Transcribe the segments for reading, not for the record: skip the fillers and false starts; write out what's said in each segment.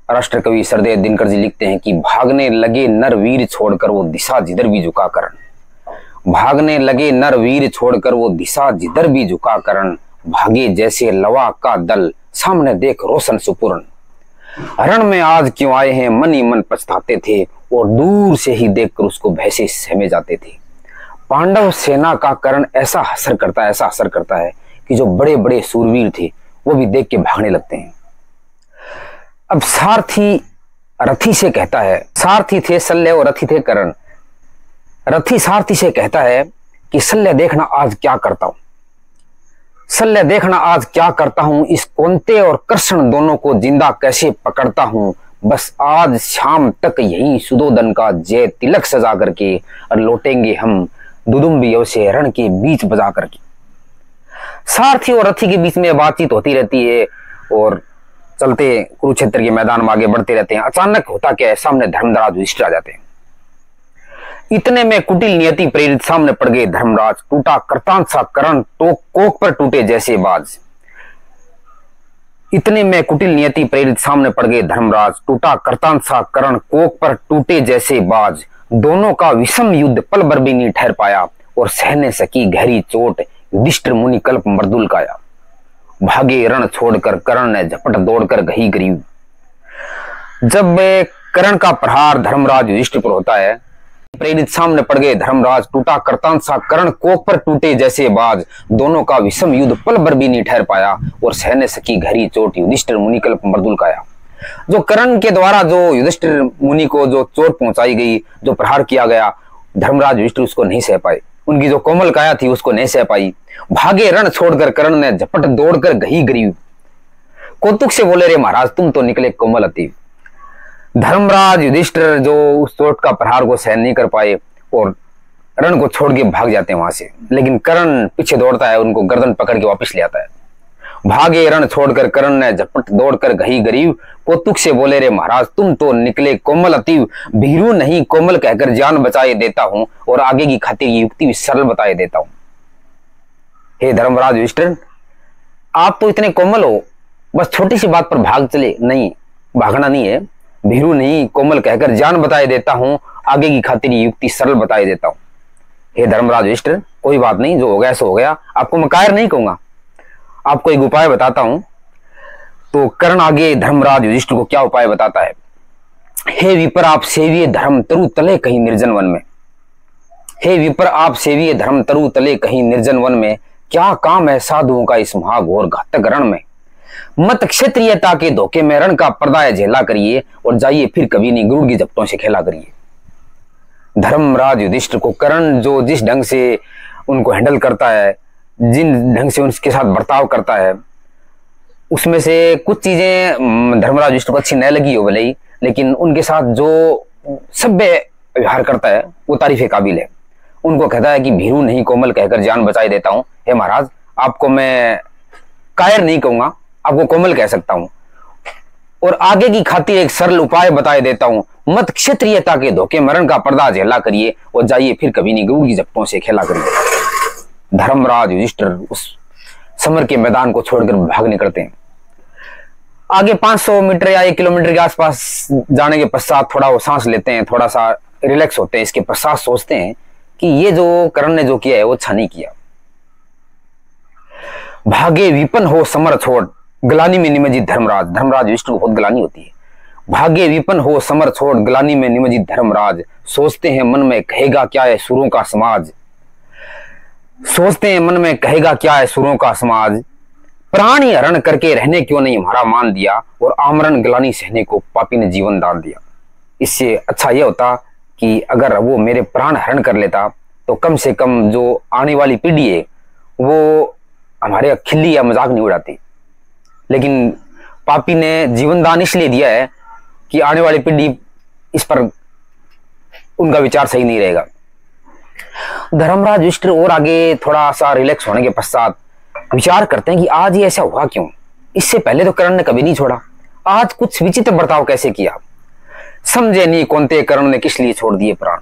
राष्ट्र कवि सरदेव दिनकर जी लिखते हैं कि भागने लगे नर वीर छोड़कर वो दिशा जिधर भी झुका करन। भागने लगे नर वीर छोड़कर वो दिशा जिधर भी झुका करन। भागे जैसे लवा का दल सामने देख रोशन सुपुरन। रण में आज क्यों आए हैं मन ही मन पछताते थे और दूर से ही देखकर उसको भय से सहमे जाते थे। पांडव सेना का कर्ण ऐसा असर करता है कि जो बड़े बड़े सूरवीर थे वो भी देख के भागने लगते हैं। अब सारथी रथी से कहता है, सारथी थे शल्य और रथी थे कर्ण। रथी सारथी से कहता है कि शल्य देखना आज क्या करता हूं, शल्य देखना आज क्या करता हूं, इस कोंते और कृष्ण दोनों को जिंदा कैसे पकड़ता हूं। बस आज शाम तक यही सुदोधन का जय तिलक सजा करके और लौटेंगे हम दुदुम्बियों से रण के बीच बजा करके। सारथी और रथी के बीच में बातचीत होती रहती है और चलते कुरुक्षेत्र के मैदान में आगे बढ़ते रहते हैं। अचानक होता क्या है, सामने धर्मराज युधिष्ठिर आ जाते हैं। इतने में कुटिल नियति प्रेरित सामने पड़ गए धर्मराज। टूटा करतान सा करण तो कोक पर टूटे जैसे बाज। इतने में कुटिल नियति प्रेरित सामने पड़ गए धर्मराज। टूटा करतान सा करण कोक पर टूटे जैसे बाज। दोनों का विषम युद्ध पल भर भी नहीं ठहर पाया और सहने सकी गहरी चोट युधिष्ठिर मुनि कल्प मर्दुल काया। भागे रण छोड़कर कर्ण ने झपट दौड़कर गही गरीब। जब कर्ण का प्रहार धर्मराज युधिष्ठिर पर होता है, प्रेरित सामने पड़ गए धर्मराज। टूटा करतान सा कर्ण कोक पर टूटे जैसे बाज। दोनों का विषम युद्ध पल भर भी नहीं ठहर पाया और सहने सकी गहरी चोट युधिष्ठिर मुनि कल्प मर्दुल काया। जो कर्ण के द्वारा जो युधिष्ठिर मुनि को जो चोट पहुंचाई गई, जो प्रहार किया गया, धर्मराज युधिष्ठिर उसको नहीं सह पाए। उनकी जो कोमल काया थी उसको नहीं सह पाई। भागे रण छोड़कर कर्ण ने झपट दौड़कर गही गरीब। कौतुक से बोले, रे महाराज तुम तो निकले कोमल अति। धर्मराज युधिष्ठिर जो उस चोट का प्रहार को सहन नहीं कर पाए और रण को छोड़ के भाग जाते हैं वहां से। लेकिन कर्ण पीछे दौड़ता है, उनको गर्दन पकड़ के वापस ले आता है। भागे रण छोड़कर कर्ण ने झपट दौड़कर गही गरीब। कौतुक से बोले, रे महाराज तुम तो निकले कोमल अति। भीरू नहीं कोमल कहकर जान बचाए देता हूं और आगे की खातिर की युक्ति भी सरल बताए देता हूं। हे धर्मराज युधिष्ठिर, आप तो इतने कोमल हो, बस छोटी सी बात पर भाग चले। नहीं, भागना नहीं है। भीरू नहीं कोमल कहकर जान बताए देता हूं, आगे की खातिर युक्ति सरल बताए देता हूं। हे धर्मराज युधिष्ठिर, कोई बात नहीं, जो हो गया सो हो गया। आपको मैं कायर नहीं कहूंगा, आपको एक उपाय बताता हूं। तो कर्ण आगे धर्मराज युधिष्ठिर को क्या उपाय बताता है। हे विपर आप सेविये धर्म तरु तले कहीं निर्जन वन में। हे विपर आप सेविये धर्म तरु तले कहीं निर्जन वन में। क्या काम है साधुओं का इस महाघोर घातक रण में। मत क्षत्रियता के धोखे में रण का पर्दा झेला करिए और जाइए फिर कभी नहीं गुरुड़ की झपटों से खेला करिए। धर्मराज युधिष्ठिर को कर्ण जो जिस ढंग से उनको हैंडल करता है, जिन ढंग से उनके साथ बर्ताव करता है, उसमें से कुछ चीजें धर्मराज युधिष्ठिर को अच्छी नहीं लगी हो भले ही, लेकिन उनके साथ जो सभ्य व्यवहार करता है वो तारीफ काबिल है। उनको कहता है कि भीरू नहीं कोमल कहकर जान बचाई देता हूं। हे महाराज, आपको मैं कायर नहीं कहूंगा, आपको कोमल कह सकता हूं और आगे की खातिर एक सरल उपाय बताए देता हूं। मत क्षत्रियता के धोखे मरण का पर्दा झेला करिए और जाइए फिर कभी नहीं गुरुड़ की झपटों से खेला करिए। धर्मराज युधिष्ठिर उस समर के मैदान को छोड़कर भाग निकलते हैं। आगे 500 मीटर या 1 किलोमीटर के आसपास जाने के पश्चात थोड़ा वो सांस लेते हैं, थोड़ा सा रिलैक्स होते हैं। इसके पश्चात सोचते हैं कि ये जो कर्ण ने जो किया है वो अच्छा नहीं किया। भागे विपन हो समर छोड़ गलानी में निमज्जित धर्मराज। धर्मराज युधिष्ठिर को बहुत गलानी होती है। भागे विपन हो समर छोड़ गलानी में निमज्जित धर्मराज। सोचते हैं मन में कहेगा क्या है सुरों का समाज। सोचते हैं मन में कहेगा क्या है सुरों का समाज। प्राणी हरण करके रहने क्यों नहीं हमारा मान दिया और आमरण गलानी सहने को पापी ने जीवन दान दिया। इससे अच्छा यह होता कि अगर वो मेरे प्राण हरण कर लेता तो कम से कम जो आने वाली पीढ़ी है वो हमारे खिल्ली या मजाक नहीं उड़ाती। लेकिन पापी ने जीवन दान इसलिए दिया है कि आने वाली पीढ़ी इस पर उनका विचार सही नहीं रहेगा। धर्मराज युधिष्ठिर और आगे थोड़ा सा रिलैक्स होने के पश्चात विचार करते हैं कि आज ये ऐसा हुआ क्यों। इससे पहले तो कर्ण ने कभी नहीं छोड़ा, आज कुछ विचित्र बर्ताव कैसे किया। समझे नहीं कौनते कर्ण ने किस लिए छोड़ दिए प्राण।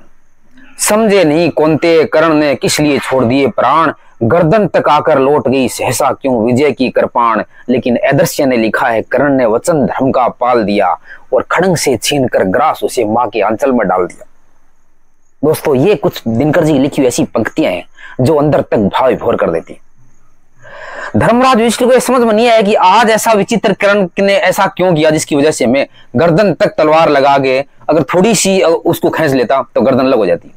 समझे नहीं कौनते कर्ण ने किस लिए छोड़ दिए प्राण। गर्दन तक आकर लौट गई सहसा क्यों विजय की कृपाण, लेकिन अदृश्य ने लिखा है कर्ण ने वचन धर्म का पाल दिया, और खड़ंग से छीनकर ग्रास उसे मां के आंचल में डाल दिया। दोस्तों, ये कुछ दिनकर जी की लिखी हुई ऐसी पंक्तियां हैं जो अंदर तक भाव विभोर कर देती हैं। धर्मराज युधिष्ठिर को समझ में नहीं आया कि आज ऐसा विचित्र कर्ण ने ऐसा क्यों किया जिसकी वजह से मैं गर्दन तक तलवार लगा के अगर थोड़ी सी उसको खींच लेता तो गर्दन अलग हो जाती।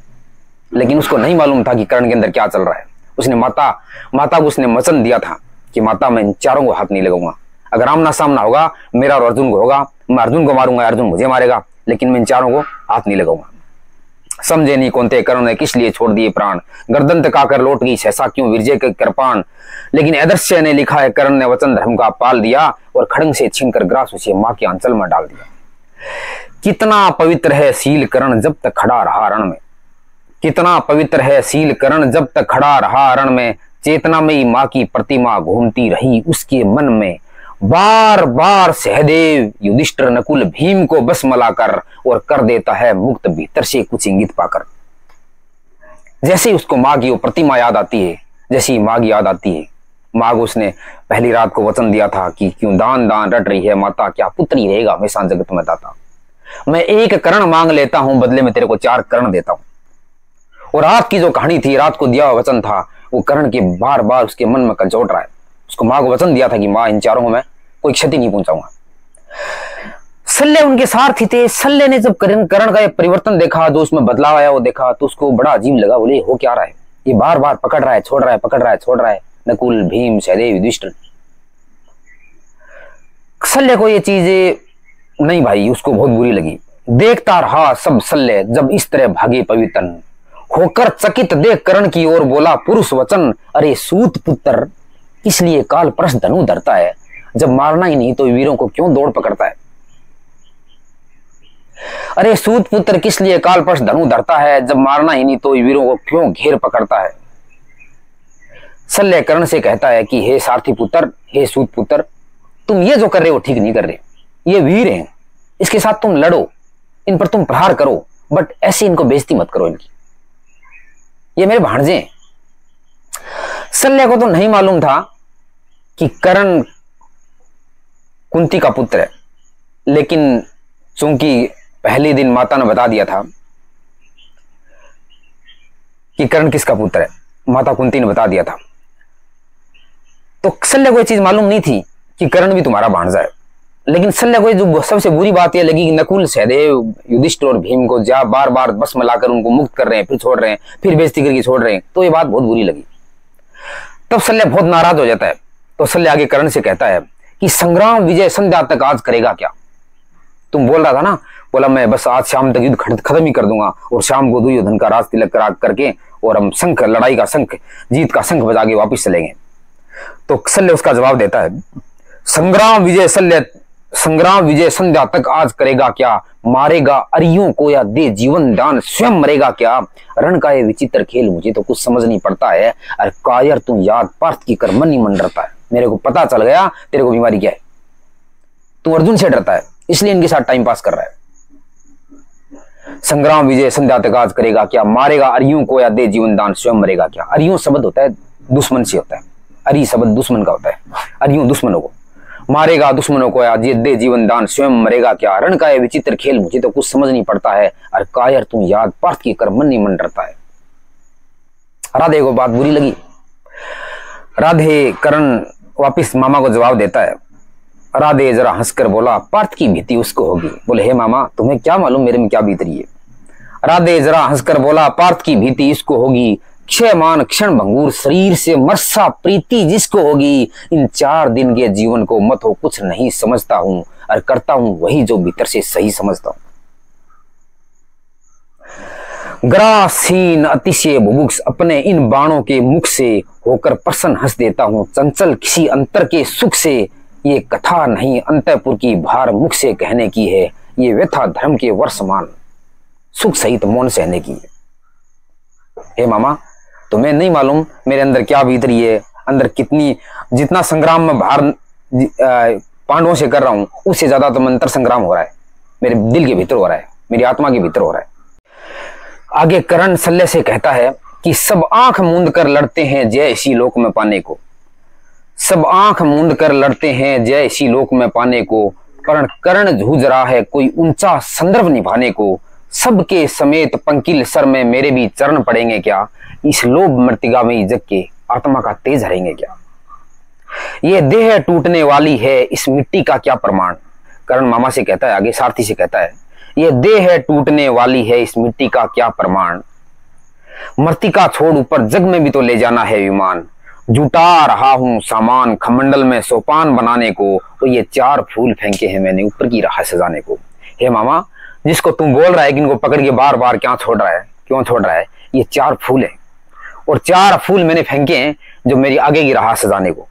लेकिन उसको नहीं मालूम था कि कर्ण के अंदर क्या चल रहा है। उसने माता को उसने वचन दिया था कि माता मैं इन चारों को हाथ नहीं लगाऊंगा, अगर आमना सामना होगा मेरा और अर्जुन को होगा, मैं अर्जुन को मारूंगा, अर्जुन मुझे मारेगा, लेकिन मैं इन चारों को हाथ नहीं लगाऊंगा। समझे नहीं कौन थे कर्ण ने किस लिए छोड़ दिए प्राण, गर्दन तक आकर लौट गई सहसा क्यों विजय के कृपाण, लेकिन अदृश्य ने लिखा है कर्ण ने वचन धर्म का पाल दिया, और खड़ंग से छीनकर ग्रास उसे मां के आंचल में डाल दिया। कितना पवित्र है शील कर्ण जब तक खड़ा रहा रण में, कितना पवित्र है शील कर्ण जब तक खड़ा रहा रण में, चेतना में मां की प्रतिमा घूमती रही उसके मन में, बार बार सहदेव युधिष्ठिर नकुल भीम को बस मलाकर, और कर देता है मुक्त भीतर से कुछ इंगित पाकर। जैसे ही उसको मां की वो प्रतिमा याद आती है, जैसे ही मां की याद आती है, मां को उसने पहली रात को वचन दिया था कि क्यों दान दान रट रही है माता, क्या पुत्र ही रहेगा हमेशा जगत में दाता, मैं एक कर्ण मांग लेता हूं बदले में तेरे को 4 कर्ण देता हूं। और रात की जो कहानी थी, रात को दिया हुआ वचन था, वो कर्ण के बार बार उसके मन में कंचोट रहा है। उसको मां को वचन दिया था कि मां इन चारों को मैं कोई क्षति नहीं पहुंचाऊंगा। शल्य उनके सारथी थे। शल्य ने जब कर्ण का ये परिवर्तन देखा, जो उसमें बदलाव आया वो देखा, तो उसको बड़ा अजीब लगा। बोले हो क्या रहा है, ये बार बार पकड़ रहा है छोड़ रहा है, पकड़ रहा है छोड़ रहा है, नकुल भीम सहदेव युधिष्ठिर। शल्य को ये चीजें नहीं भाई, उसको बहुत बुरी लगी। देखता रहा सब शल्य जब इस तरह भागे पवितन, होकर चकित देख कर्ण की ओर बोला पुरुष वचन, अरे सूत पुत्र इसलिए काल परस धनु धरता है, जब मारना ही नहीं तो वीरों को क्यों दौड़ पकड़ता है। अरे सूत पुत्र किस लिए काल परस धनु धरता है, जब मारना ही नहीं तो वीरों को क्यों घेर पकड़ता है। शल्य कर्ण से कहता है कि हे सारथी पुत्र, हे सूत पुत्र, तुम ये जो कर रहे हो ठीक नहीं कर रहे, ये वीर हैं, इसके साथ तुम लड़ो, इन पर तुम प्रहार करो, बट ऐसे इनको बेइज्जती मत करो इनकी, ये मेरे भांजे हैं। शल्य को तो नहीं मालूम था कि कर्ण कुंती का पुत्र है, लेकिन चूंकि पहले दिन माता ने बता दिया था कि कर्ण किसका पुत्र है, माता कुंती ने बता दिया था, तो शल्य को यह चीज मालूम नहीं थी कि कर्ण भी तुम्हारा भांजा है। लेकिन शल्य को जो सबसे बुरी बात यह लगी कि नकुल सहदेव युधिष्ठिर और भीम को जा बार बार बस में लाकर उनको मुक्त कर रहे हैं, फिर छोड़ रहे हैं, फिर बेइज्जती करके छोड़ रहे हैं, तो ये बात बहुत बुरी लगी। तब शल्य बहुत नाराज हो जाता है। तो शल्य आगे कर्ण से कहता है कि संग्राम विजय संध्या तक आज करेगा क्या, तुम बोल रहा था ना, बोला मैं बस आज शाम तक युद्ध खत्म ही कर दूंगा, और शाम को दुर्योधन का राज तिलक करके और हम शंख, लड़ाई का शंख, जीत का शंख बजा के वापिस चलेंगे। तो शल्य उसका जवाब देता है, संग्राम विजय संध्या तक आज करेगा क्या, मारेगा अरियों को या दे जीवन दान, स्वयं मरेगा क्या, रण का ये विचित्र खेल मुझे तो कुछ समझ नहीं पड़ता है, अरे कायर तू याद पार्थ की कर मन ही मन डरता है, मेरे को पता चल गया तेरे को बीमारी क्या है, तू अर्जुन से डरता है इसलिए इनके साथ टाइम पास कर रहा है। संग्राम विजय संध्या तक आज करेगा क्या, मारेगा अरियों को या दे जीवन दान, स्वयं मरेगा क्या। अरियों शब्द होता है दुश्मन से होता है, अरि शब्द दुश्मन का होता है, अरियों दुश्मनों को, मारेगा दुश्मनों को या दे जीवन दान, स्वयं मरेगा क्या, रण का ये विचित्र खेल मुझे तो कुछ समझ नहीं पड़ता है, अरे कायर तू याद पार्थ की कर मन नहीं मन डरता है। राधे को बात बुरी लगी। राधे कर्ण वापिस मामा को जवाब देता है। राधे जरा हंसकर बोला, पार्थ की भीति उसको होगी। बोले हे मामा तुम्हें क्या मालूम मेरे में क्या बीत रही है। राधे जरा हंसकर बोला, पार्थ की भीति इसको होगी, क्षयमान क्षण भंगूर शरीर से मरसा प्रीति जिसको होगी, इन 4 दिन के जीवन को मत हो कुछ नहीं समझता हूं, और करता हूं वही जो भीतर से सही समझता हूं। ग्रासीन अतिशय बुभुक्ष अपने इन बाणों के मुख से होकर प्रसन्न हंस देता हूं, चंचल किसी अंतर के सुख से, ये कथा नहीं अंतःपुर की भार मुख से कहने की है, ये व्यथा धर्म के वर्षमान सुख सहित मौन सहने की है। हे मामा तुम्हें नहीं मालूम मेरे अंदर क्या बीत रही है, अंदर कितनी, जितना संग्राम में भार पांडवों से कर रहा हूं उससे ज्यादा तो अंतर संग्राम हो रहा है, मेरे दिल के भीतर हो रहा है, मेरी आत्मा के भीतर हो रहा है। आगे कर्ण शल्य से कहता है कि सब आंख मूंद कर लड़ते हैं जय इसी लोक में पाने को, सब आंख मूंद कर लड़ते हैं जय इसी लोक में पाने को, पर कर्ण जूझ रहा है कोई ऊंचा संदर्भ निभाने को, सबके समेत पंकिल सर में मेरे भी चरण पड़ेंगे क्या, इस लोभ मृतिका में जग के आत्मा का तेज हरेंगे क्या। ये देह टूटने वाली है इस मिट्टी का क्या प्रमाण, कर्ण मामा से कहता है, आगे सारथी से कहता है, ये देह टूटने वाली है इस मिट्टी का क्या प्रमाण, मृतिका छोड़ ऊपर जग में भी तो ले जाना है विमान, जुटा रहा हूं सामान खमंडल में सोपान बनाने को, तो ये 4 फूल फेंके हैं मैंने ऊपर की राह सजाने को। हे मामा, जिसको तुम बोल रहा है कि इनको पकड़ के बार बार क्यों छोड़ रहा है, ये 4 फूल है और 4 फूल मैंने फेंके हैं जो मेरी आगे की राह सजाने को।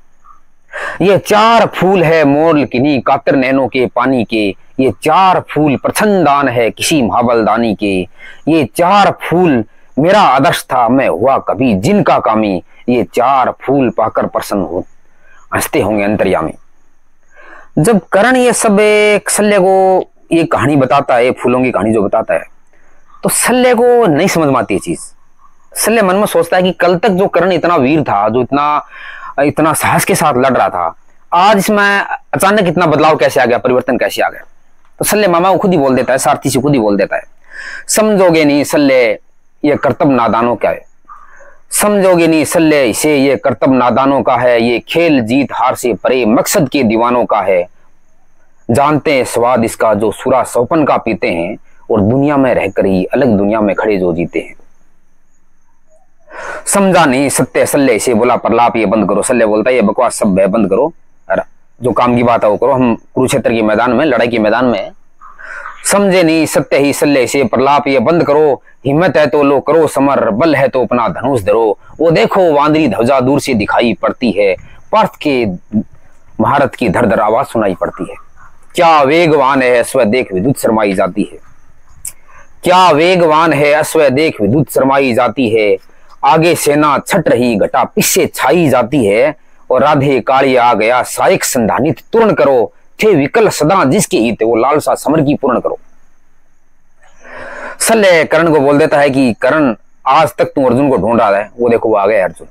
ये 4 फूल है मोल किन्हीं कातर नैनों के पानी के, ये 4 फूल प्रछनदान है किसी महाबलदानी के, ये 4 फूल मेरा आदर्श था मैं हुआ कभी जिनका कामी, ये 4 फूल पाकर प्रसन्न हो हंसते होंगे अंतर्यामी। जब कर्ण ये सब शल्य को ये कहानी बताता है, फूलों की कहानी जो बताता है, तो शल्य को नहीं समझ में आती है चीज। शल्य मन में सोचता है कि कल तक जो कर्ण इतना वीर था, जो इतना साहस के साथ लड़ रहा था, आज इसमें अचानक इतना बदलाव कैसे आ गया, परिवर्तन कैसे आ गया। तो शल्य मामा को खुद ही बोल देता है, सारथी से खुद ही बोल देता है, समझोगे नहीं शल्य ये कर्तव्य नादानों का है, समझोगे नहीं शल्य इसे ये कर्तव्य नादानों का है, ये खेल जीत हार से परे मकसद के दीवानों का है, जानते हैं स्वाद इसका जो सुरा सौपन का पीते हैं, और दुनिया में रहकर ही अलग दुनिया में खड़े जो जीते हैं। समझा नहीं सत्य शल्य इसे बोला प्रलाप ये बंद करो। शल्य बोलता है ये बकवास सब है बंद करो, जो काम की बात है वो करो, हम कुरुक्षेत्र के मैदान में लड़ाई के मैदान में। समझे नहीं सत्य ही शल्य इसे प्रलाप ये बंद करो, हिम्मत है तो लो करो समर, बल है तो अपना धनुष धरो, वो देखो वांदरी ध्वजा दूर से दिखाई पड़ती है, पार्थ के महारथ की धर धर आवाज सुनाई पड़ती है, क्या वेगवान है अश्व देख विद्युत शर्माई जाती है, क्या वेगवान है अश्व देख विद्युत शर्माई जाती है, आगे सेना छट रही घटा पीछे छाई जाती है, और राधे काली आ गया सायक संधानित तुरण करो, थे विकल सदा जिसके हित वो लालसा समर की पूर्ण करो। शल्य कर्ण को बोल देता है कि कर्ण आज तक तू अर्जुन को ढूंढ रहा है, वो देखो वो आ गया अर्जुन।